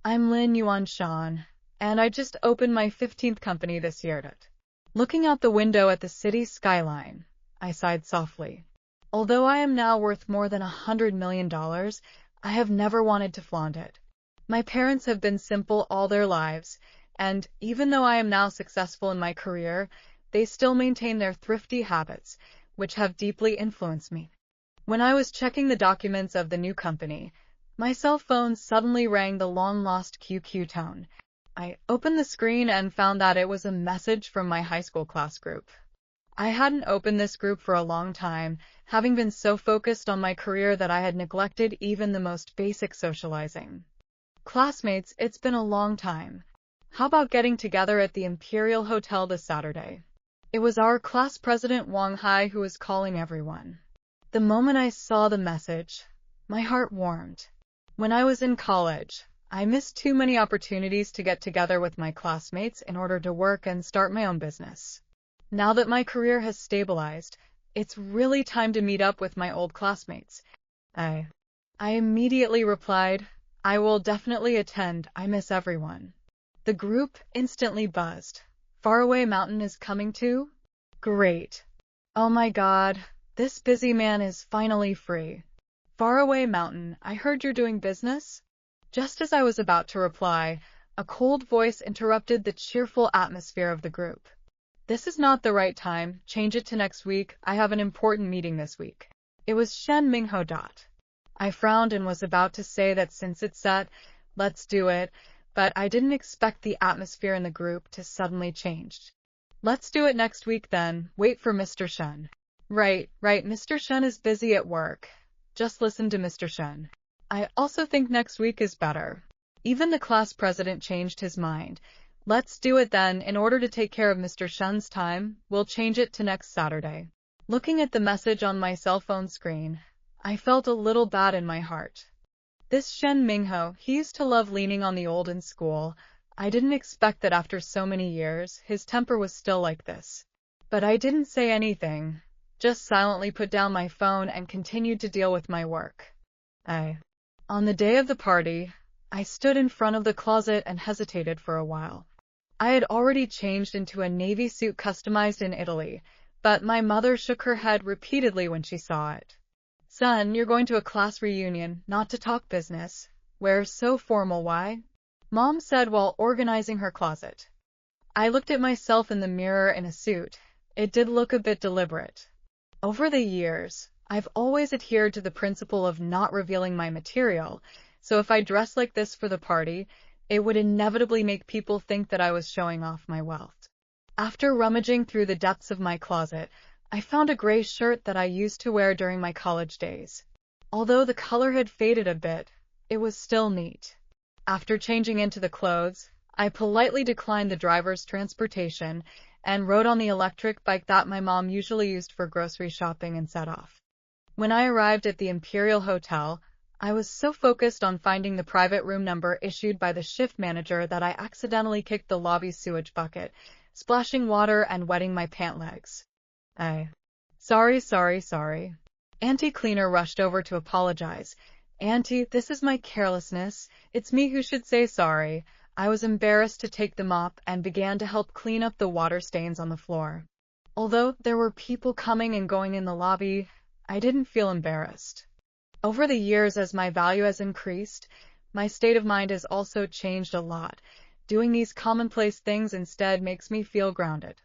I'm Lin Yuan Shan, and I just opened my 15th company this year. Looking out the window at the city skyline, I sighed softly. Although I am now worth more than $100 million, I have never wanted to flaunt it. My parents have been simple all their lives, and even though I am now successful in my career, they still maintain their thrifty habits, which have deeply influenced me. When I was checking the documents of the new company, my cell phone suddenly rang the long-lost QQ tone. I opened the screen and found that it was a message from my high school class group. I hadn't opened this group for a long time, having been so focused on my career that I had neglected even the most basic socializing. Classmates, it's been a long time. How about getting together at the Imperial Hotel this Saturday? It was our class president Wang Hai who was calling everyone. The moment I saw the message, my heart warmed. When I was in college, I missed too many opportunities to get together with my classmates in order to work and start my own business. Now that my career has stabilized, it's really time to meet up with my old classmates. I immediately replied, I will definitely attend, I miss everyone. The group instantly buzzed. Faraway Mountain is coming too? Great. Oh my God, this busy man is finally free. Faraway Mountain, I heard you're doing business? Just as I was about to reply, a cold voice interrupted the cheerful atmosphere of the group. This is not the right time, change it to next week, I have an important meeting this week. It was Shen Mingho. I frowned and was about to say that since it's set, let's do it, but I didn't expect the atmosphere in the group to suddenly change. Let's do it next week then, wait for Mr. Shen. Right, Mr. Shen is busy at work. Just listen to Mr. Shen. I also think next week is better. Even the class president changed his mind. Let's do it then. In order to take care of Mr. Shen's time, we'll change it to next Saturday. Looking at the message on my cell phone screen, I felt a little bad in my heart. This Shen Mingho, he used to love leaning on the old in school. I didn't expect that after so many years, his temper was still like this. But I didn't say anything, just silently put down my phone and continued to deal with my work. On the day of the party, I stood in front of the closet and hesitated for a while. I had already changed into a navy suit customized in Italy, but my mother shook her head repeatedly when she saw it. Son, you're going to a class reunion, not to talk business. Wear so formal, why? Mom said while organizing her closet. I looked at myself in the mirror in a suit. It did look a bit deliberate. Over the years, I've always adhered to the principle of not revealing my material, so if I dressed like this for the party, it would inevitably make people think that I was showing off my wealth. After rummaging through the depths of my closet, I found a gray shirt that I used to wear during my college days. Although the color had faded a bit, it was still neat. After changing into the clothes, I politely declined the driver's transportation and rode on the electric bike that my mom usually used for grocery shopping and set off. When I arrived at the Imperial Hotel, I was so focused on finding the private room number issued by the shift manager that I accidentally kicked the lobby sewage bucket, splashing water and wetting my pant legs. Sorry. Auntie Cleaner rushed over to apologize. Auntie, this is my carelessness. It's me who should say sorry. I was embarrassed to take the mop and began to help clean up the water stains on the floor. Although there were people coming and going in the lobby, I didn't feel embarrassed. Over the years, as my value has increased, my state of mind has also changed a lot. Doing these commonplace things instead makes me feel grounded.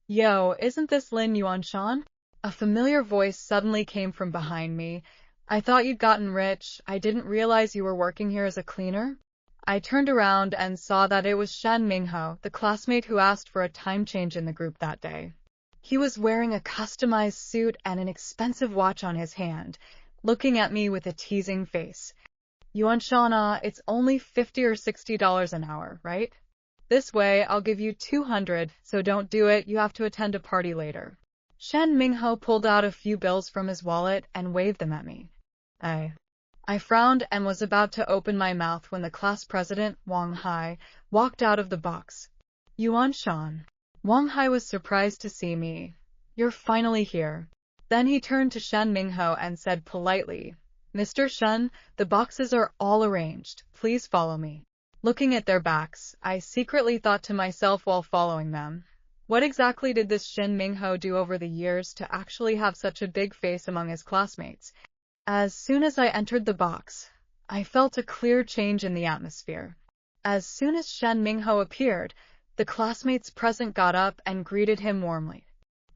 Yo, isn't this Lin Yuan Shan? A familiar voice suddenly came from behind me. I thought you'd gotten rich. I didn't realize you were working here as a cleaner. I turned around and saw that it was Shen Mingho, the classmate who asked for a time change in the group that day. He was wearing a customized suit and an expensive watch on his hand, looking at me with a teasing face. Yuan Shan, it's only $50 or $60 an hour, right? This way, I'll give you $200, so don't do it, you have to attend a party later. Shen Mingho pulled out a few bills from his wallet and waved them at me. I frowned and was about to open my mouth when the class president, Wang Hai, walked out of the box. Yuan Shan. Wang Hai was surprised to see me. You're finally here. Then he turned to Shen Mingho and said politely, Mr. Shen, the boxes are all arranged. Please follow me. Looking at their backs, I secretly thought to myself while following them, what exactly did this Shin Ming-ho do over the years to actually have such a big face among his classmates? As soon as I entered the box, I felt a clear change in the atmosphere. As soon as Shen Mingho appeared, the classmates present got up and greeted him warmly.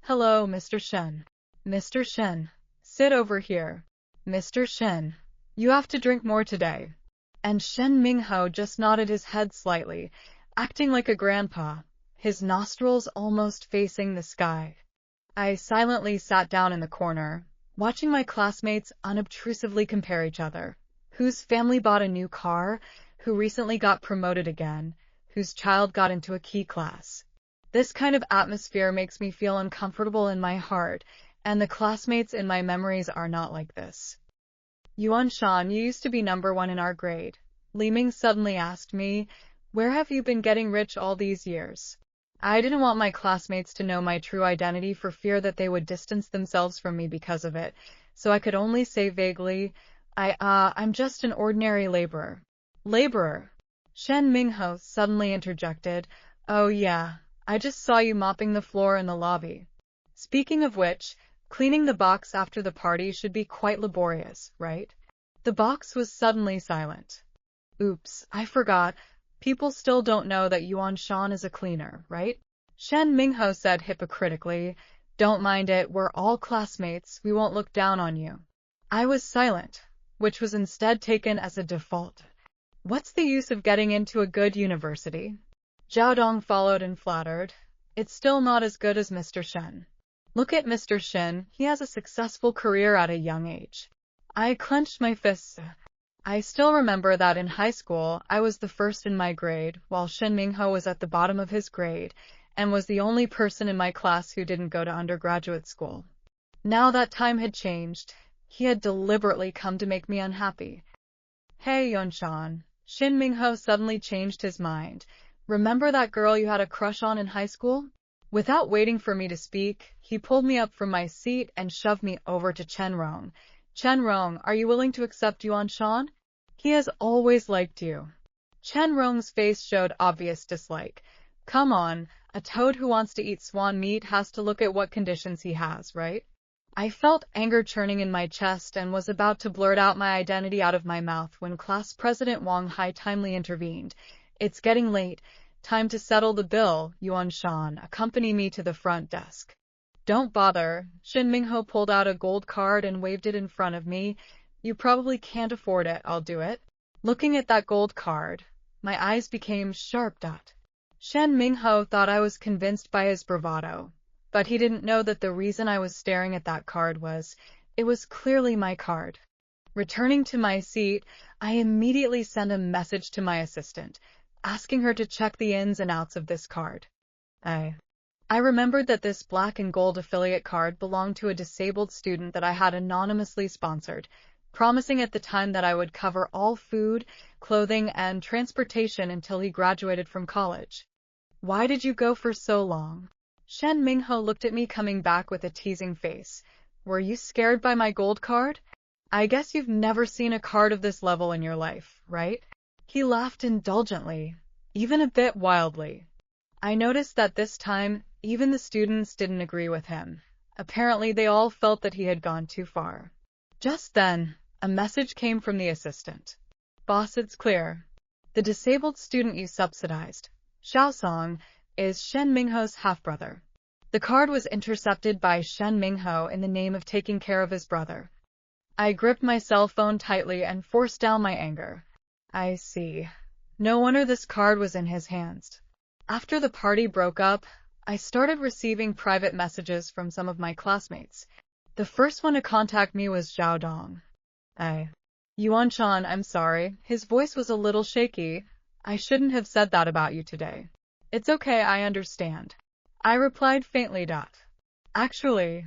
"Hello, Mr. Shen. Mr. Shen, sit over here. Mr. Shen, you have to drink more today." And Shen Mingho just nodded his head slightly, acting like a grandpa, his nostrils almost facing the sky. I silently sat down in the corner, watching my classmates unobtrusively compare each other. Whose family bought a new car, who recently got promoted again, whose child got into a key class. This kind of atmosphere makes me feel uncomfortable in my heart, and the classmates in my memories are not like this. "Yuan Shan, you used to be number one in our grade." Li Ming suddenly asked me, "Where have you been getting rich all these years?" I didn't want my classmates to know my true identity for fear that they would distance themselves from me because of it, so I could only say vaguely, I'm just an ordinary laborer." "Laborer?" Shen Mingho suddenly interjected. "Oh yeah, I just saw you mopping the floor in the lobby. Speaking of which, cleaning the box after the party should be quite laborious, right?" The box was suddenly silent. "Oops, I forgot. People still don't know that Yuan Shan is a cleaner, right?" Shen Mingho said hypocritically. "Don't mind it, we're all classmates, we won't look down on you." I was silent, which was instead taken as a default. What's the use of getting into a good university? Zhao Dong followed and flattered. "It's still not as good as Mr. Shen. Look at Mr. Shen, he has a successful career at a young age." I clenched my fists. I still remember that in high school, I was the first in my grade, while Shen Mingho was at the bottom of his grade, and was the only person in my class who didn't go to undergraduate school. Now that time had changed. He had deliberately come to make me unhappy. "Hey, Yuan-shan." Shin Mingho suddenly changed his mind. "Remember that girl you had a crush on in high school?" Without waiting for me to speak, he pulled me up from my seat and shoved me over to Chen Rong. "Chen Rong, are you willing to accept Yuan Shan? He has always liked you." Chen Rong's face showed obvious dislike. "Come on, a toad who wants to eat swan meat has to look at what conditions he has, right?" I felt anger churning in my chest and was about to blurt out my identity out of my mouth when Class President Wang Hai timely intervened. "It's getting late. Time to settle the bill. Yuan Shan, accompany me to the front desk." "Don't bother." Shin Mingho pulled out a gold card and waved it in front of me. "You probably can't afford it. I'll do it." Looking at that gold card, my eyes became sharp. Shen Mingho thought I was convinced by his bravado, but he didn't know that the reason I was staring at that card was, it was clearly my card. Returning to my seat, I immediately sent a message to my assistant, asking her to check the ins and outs of this card. I remembered that this black and gold affiliate card belonged to a disabled student that I had anonymously sponsored, promising at the time that I would cover all food, clothing, and transportation until he graduated from college. "Why did you go for so long?" Shen Mingho looked at me coming back with a teasing face. "Were you scared by my gold card? I guess you've never seen a card of this level in your life, right?" He laughed indulgently, even a bit wildly. I noticed that this time, even the students didn't agree with him. Apparently they all felt that he had gone too far. Just then, a message came from the assistant. "Boss, it's clear. The disabled student you subsidized, Xiaosong, is Shen Mingho's half-brother." The card was intercepted by Shen Mingho in the name of taking care of his brother. I gripped my cell phone tightly and forced down my anger. I see. No wonder this card was in his hands. After the party broke up, I started receiving private messages from some of my classmates. The first one to contact me was Zhao Dong. "Yuan Shan, I'm sorry." His voice was a little shaky. "I shouldn't have said that about you today." "It's okay, I understand." I replied faintly. Actually,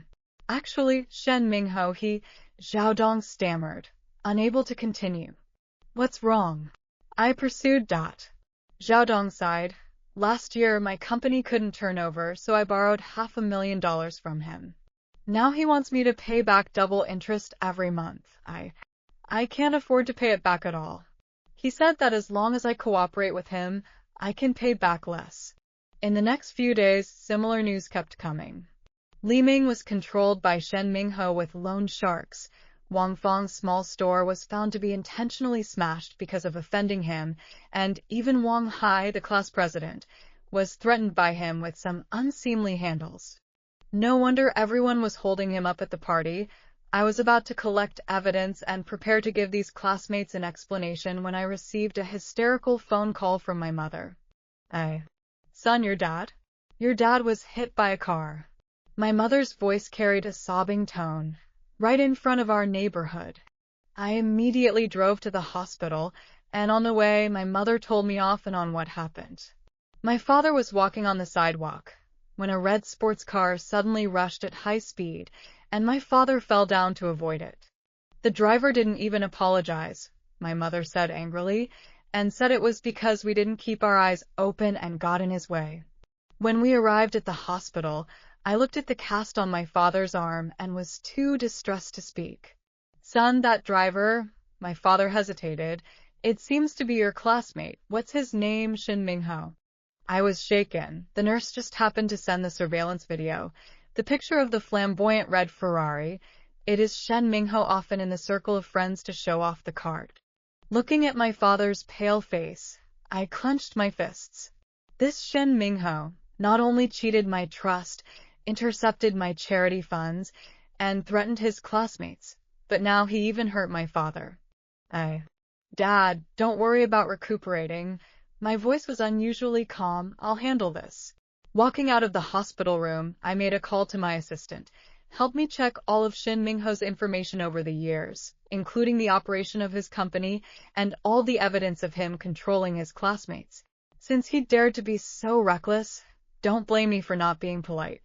Shen Mingho, Zhao Dong stammered, unable to continue. "What's wrong?" I pursued. Zhao Dong sighed. "Last year, my company couldn't turn over, so I borrowed $500,000 from him. Now he wants me to pay back double interest every month. I can't afford to pay it back at all." He said that as long as I cooperate with him, I can pay back less. In the next few days, similar news kept coming. Li Ming was controlled by Shen Mingho with loan sharks. Wang Feng's small store was found to be intentionally smashed because of offending him, and even Wang Hai, the class president, was threatened by him with some unseemly handles. No wonder everyone was holding him up at the party. I was about to collect evidence and prepare to give these classmates an explanation when I received a hysterical phone call from my mother. "Hey, son, your dad? Your dad was hit by a car." My mother's voice carried a sobbing tone. Right in front of our neighborhood. I immediately drove to the hospital, and on the way, my mother told me off and on what happened. My father was walking on the sidewalk when a red sports car suddenly rushed at high speed, and my father fell down to avoid it. The driver didn't even apologize, my mother said angrily, and said it was because we didn't keep our eyes open and got in his way. When we arrived at the hospital, I looked at the cast on my father's arm and was too distressed to speak. "Son, that driver," my father hesitated, "it seems to be your classmate. What's his name?" "Shen Mingho." I was shaken. The nurse just happened to send the surveillance video. The picture of the flamboyant red Ferrari. It is Shen Mingho, often in the circle of friends to show off the card. Looking at my father's pale face, I clenched my fists. This Shen Mingho not only cheated my trust, intercepted my charity funds, and threatened his classmates, but now he even hurt my father. Dad, don't worry about recuperating. My voice was unusually calm. I'll handle this. Walking out of the hospital room, I made a call to my assistant. "Help me check all of Shen Mingho's information over the years, including the operation of his company and all the evidence of him controlling his classmates. Since he dared to be so reckless, don't blame me for not being polite."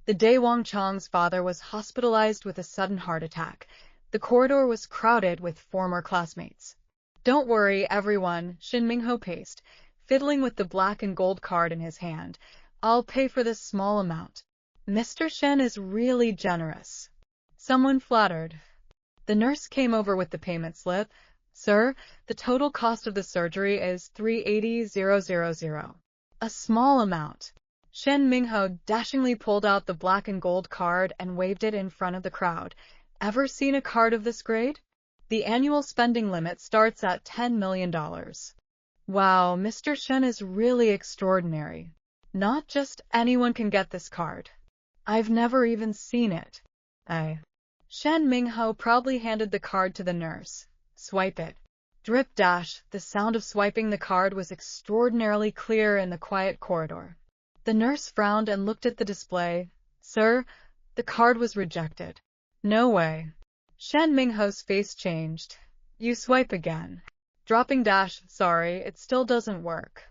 The day Wang Chang's father was hospitalized with a sudden heart attack, the corridor was crowded with former classmates. "Don't worry, everyone," Shen Mingho paced, fiddling with the black and gold card in his hand. "I'll pay for this small amount. Mr. Shen is really generous." Someone flattered. The nurse came over with the payment slip. "Sir, the total cost of the surgery is 380,000. A small amount." Shen Mingho dashingly pulled out the black and gold card and waved it in front of the crowd. "Ever seen a card of this grade? The annual spending limit starts at $10 million. Wow, Mr. Shen is really extraordinary. Not just anyone can get this card. I've never even seen it." Shen Mingho proudly handed the card to the nurse. "Swipe it." Drip dash. The sound of swiping the card was extraordinarily clear in the quiet corridor. The nurse frowned and looked at the display. "Sir, the card was rejected." "No way." Shen Mingho's face changed. "You swipe again." Dropping dash. "Sorry, it still doesn't work."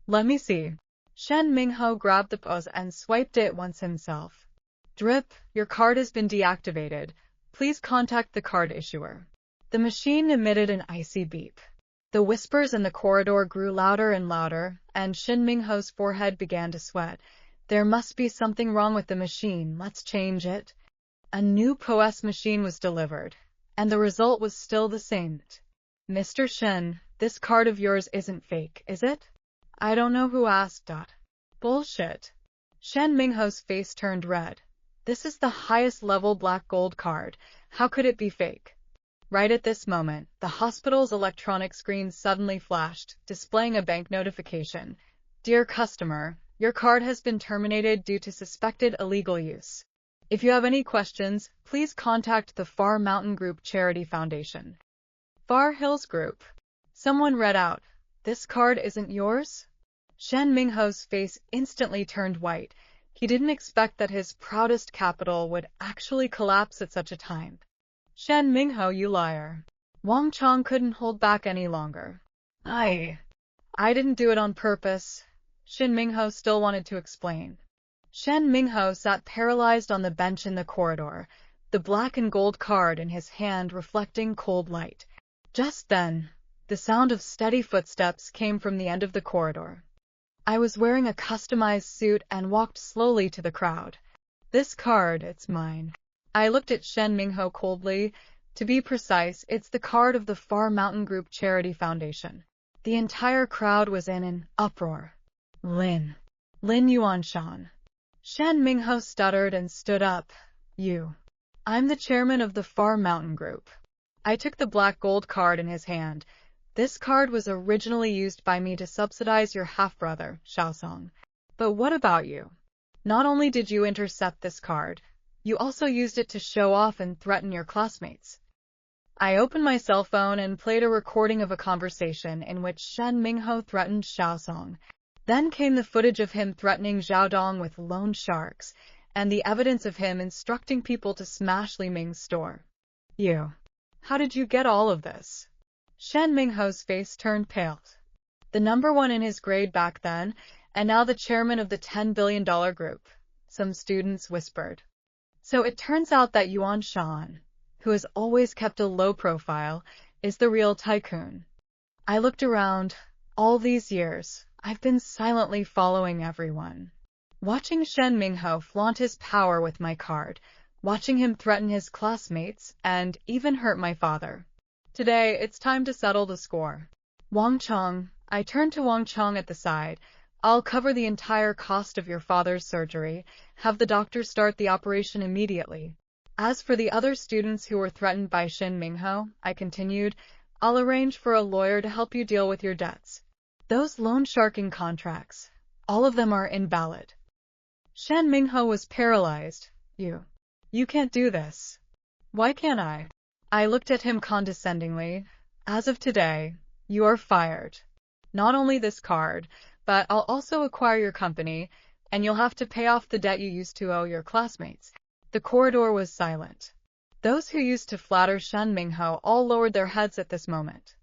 "Let me see." Shen Mingho grabbed the pose and swiped it once himself. Drip, your card has been deactivated. Please contact the card issuer. The machine emitted an icy beep. The whispers in the corridor grew louder and louder, and Shen Mingho's forehead began to sweat. There must be something wrong with the machine. Let's change it. A new POS machine was delivered, and the result was still the same. "Mr. Shen, this card of yours isn't fake, is it?" "I don't know who asked. Bullshit." Shen Mingho's face turned red. "This is the highest level black gold card. How could it be fake?" Right at this moment, the hospital's electronic screen suddenly flashed, displaying a bank notification. "Dear customer, your card has been terminated due to suspected illegal use. If you have any questions, please contact the Far Mountain Group Charity Foundation." "Far Hills Group." Someone read out. "This card isn't yours?" Shen Mingho's face instantly turned white. He didn't expect that his proudest capital would actually collapse at such a time. "Shen Mingho, you liar." Wang Chang couldn't hold back any longer. I didn't do it on purpose." Shen Mingho still wanted to explain. Shen Mingho sat paralyzed on the bench in the corridor, the black and gold card in his hand reflecting cold light. Just then, the sound of steady footsteps came from the end of the corridor. I was wearing a customized suit and walked slowly to the crowd. "This card, it's mine." I looked at Shen Mingho coldly. To be precise, it's the card of the Far Mountain Group Charity Foundation. The entire crowd was in an uproar. Lin Yuanshan. Shen Mingho stuttered and stood up. I'm the chairman of the Far Mountain Group. I took the black gold card in his hand. This card was originally used by me to subsidize your half-brother, Xiaosong. But what about you? Not only did you intercept this card, you also used it to show off and threaten your classmates. I opened my cell phone and played a recording of a conversation in which Shen Mingho threatened Xiaosong. Then came the footage of him threatening Xiaodong with loan sharks, and the evidence of him instructing people to smash Li Ming's store. How did you get all of this? Shen Mingho's face turned pale. The number one in his grade back then, and now the chairman of the $10 billion group, some students whispered. So it turns out that Yuan Shan, who has always kept a low profile, is the real tycoon. I looked around. All these years, I've been silently following everyone. Watching Shen Mingho flaunt his power with my card, watching him threaten his classmates, and even hurt my father. Today, it's time to settle the score. Wang Chong, I turned to Wang Chong at the side. I'll cover the entire cost of your father's surgery. Have the doctor start the operation immediately. As for the other students who were threatened by Shen Mingho, I continued, I'll arrange for a lawyer to help you deal with your debts. Those loan sharking contracts, all of them are invalid. Shen Mingho was paralyzed. You can't do this. Why can't I? I looked at him condescendingly. As of today, you are fired. Not only this card, but I'll also acquire your company, and you'll have to pay off the debt you used to owe your classmates. The corridor was silent. Those who used to flatter Shen Mingho all lowered their heads at this moment.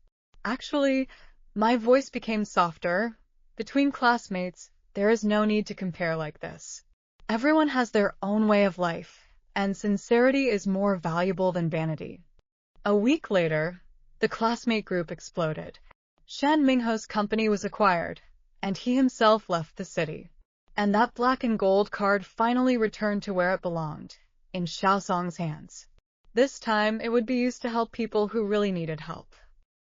Actually, my voice became softer. Between classmates, there is no need to compare like this. Everyone has their own way of life, and sincerity is more valuable than vanity. A week later, the classmate group exploded. Shen Mingho's company was acquired, and he himself left the city. And that black and gold card finally returned to where it belonged, in Xiaosong's hands. This time, it would be used to help people who really needed help.